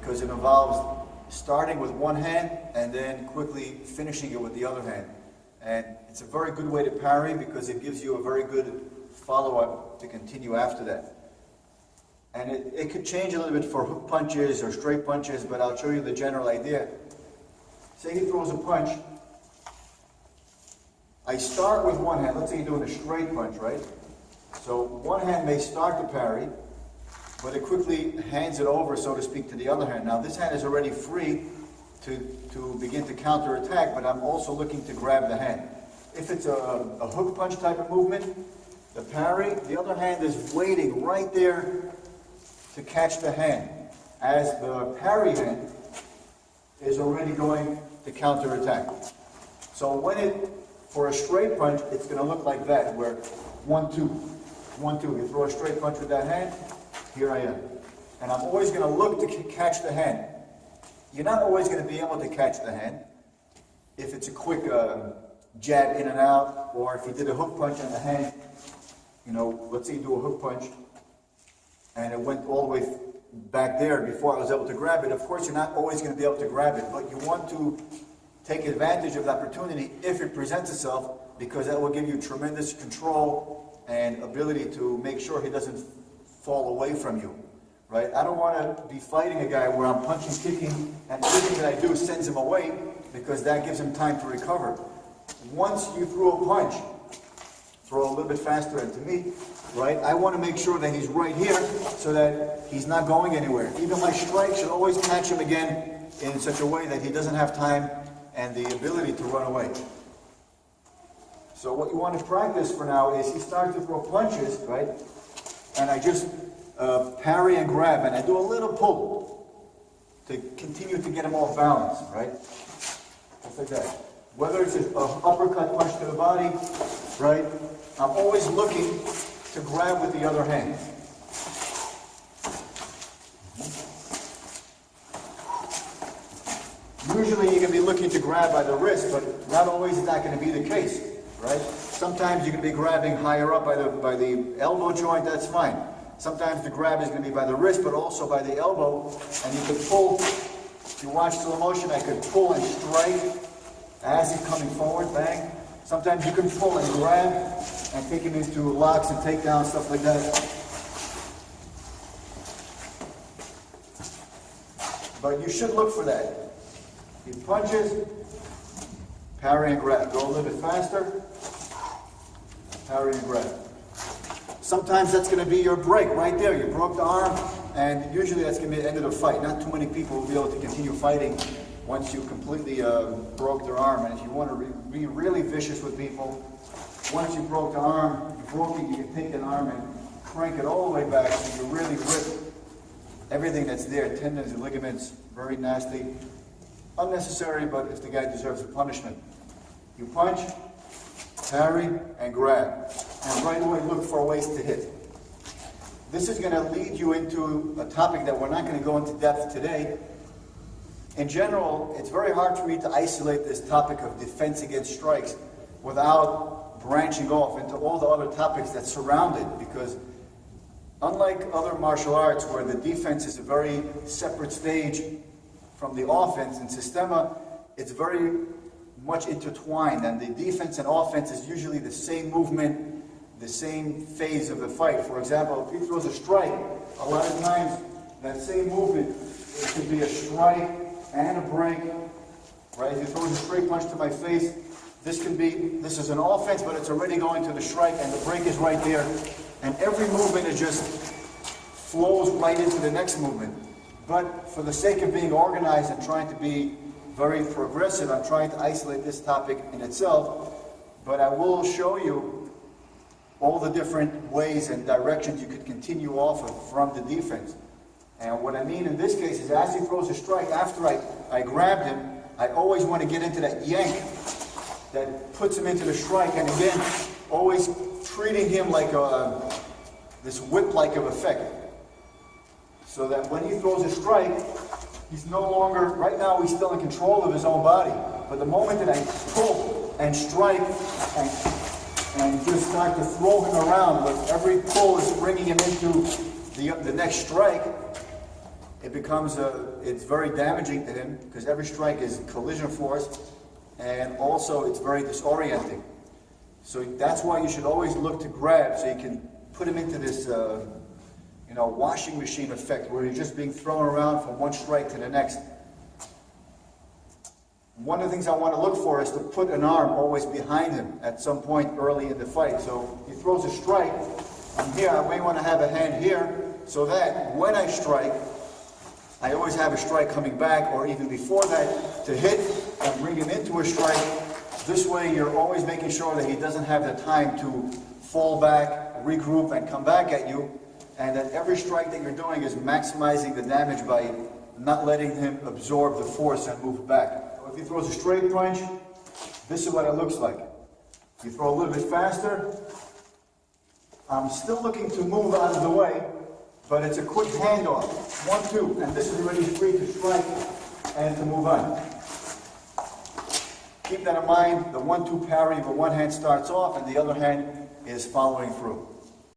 because it involves starting with one hand and then quickly finishing it with the other hand. And it's a very good way to parry because it gives you a very good follow-up to continue after that. And it could change a little bit for hook punches or straight punches, but I'll show you the general idea. Say he throws a punch. I start with one hand. Let's say you're doing a straight punch, right? So one hand may start to parry, but it quickly hands it over, so to speak, to the other hand. Now this hand is already free to begin to counterattack, but I'm also looking to grab the hand. If it's a hook punch type of movement, the parry, the other hand is waiting right there to catch the hand, as the parry hand is already going to counterattack. So for a straight punch, it's going to look like that, where 1, 2, 1, 2. You throw a straight punch with that hand, here I am. And I'm always going to look to catch the hand. You're not always going to be able to catch the hand if it's a quick jab in and out, or if you did a hook punch on the hand, let's say you do a hook punch, and it went all the way back there before I was able to grab it. Of course, you're not always going to be able to grab it, but you want to take advantage of the opportunity if it presents itself, because that will give you tremendous control and ability to make sure he doesn't fall away from you, right? I don't want to be fighting a guy where I'm punching, kicking, and everything that I do sends him away, because that gives him time to recover. Once you throw a punch, throw a little bit faster into me, right? I want to make sure that he's right here so that he's not going anywhere. Even my strike should always catch him again in such a way that he doesn't have time and the ability to run away. So what you want to practice for now is he starts to throw punches, right? And I just parry and grab, and I do a little pull to continue to get him off balance, right? Just like that. Whether it's an uppercut punch to the body, right? I'm always looking to grab with the other hand. Usually you're going to be looking to grab by the wrist, but not always is that going to be the case, right? Sometimes you're going to be grabbing higher up by the elbow joint, that's fine. Sometimes the grab is going to be by the wrist, but also by the elbow, and you could pull. If you watch slow motion, I could pull and strike as he's coming forward, bang. Sometimes you can pull and grab and take him into locks and takedowns, stuff like that. But you should look for that. He punches, parry and grab. Go a little bit faster, parry and grab. Sometimes that's going to be your break right there. You broke the arm, and usually that's going to be the end of the fight. Not too many people will be able to continue fighting once you completely broke their arm. And if you want to be really vicious with people, once you broke the arm, you broke it, you can take that arm and crank it all the way back so you really rip everything that's there, tendons and ligaments, very nasty. Unnecessary, but if the guy deserves a punishment. You punch, parry, and grab. And right away look for ways to hit. This is going to lead you into a topic that we're not going to go into depth today. In general, it's very hard for me to isolate this topic of defense against strikes without branching off into all the other topics that surround it, because unlike other martial arts where the defense is a very separate stage from the offense, in Systema, it's very much intertwined, and the defense and offense is usually the same movement, the same phase of the fight. For example, if he throws a strike, a lot of times that same movement, it could be a strike and a break, right? If he throws a straight punch to my face, this is an offense, but it's already going to the strike, and the break is right there. And every movement is just flows right into the next movement. But for the sake of being organized and trying to be very progressive, I'm trying to isolate this topic in itself. But I will show you all the different ways and directions you could continue off of from the defense. And what I mean in this case is, as he throws a strike, after I grabbed him, I always want to get into that yank that puts him into the strike. And again, always treating him like this whip-like of effect. So that when he throws a strike, he's no longer, right now he's still in control of his own body. But the moment that I pull and strike and just start to throw him around, with every pull is bringing him into the next strike, it becomes it's very damaging to him because every strike is collision force, and also it's very disorienting. So that's why you should always look to grab so you can put him into this washing machine effect where you're just being thrown around from one strike to the next. One of the things I want to look for is to put an arm always behind him at some point early in the fight. So he throws a strike, I'm here, I may want to have a hand here, so that when I strike, I always have a strike coming back, or even before that, to hit and bring him into a strike. This way you're always making sure that he doesn't have the time to fall back, regroup, and come back at you, and that every strike that you're doing is maximizing the damage by not letting him absorb the force and move back. If he throws a straight punch, this is what it looks like. If you throw a little bit faster, I'm still looking to move out of the way, but it's a quick handoff. 1, 2, and this is already free to strike and to move on. Keep that in mind, the 1-2 parry where one hand starts off and the other hand is following through.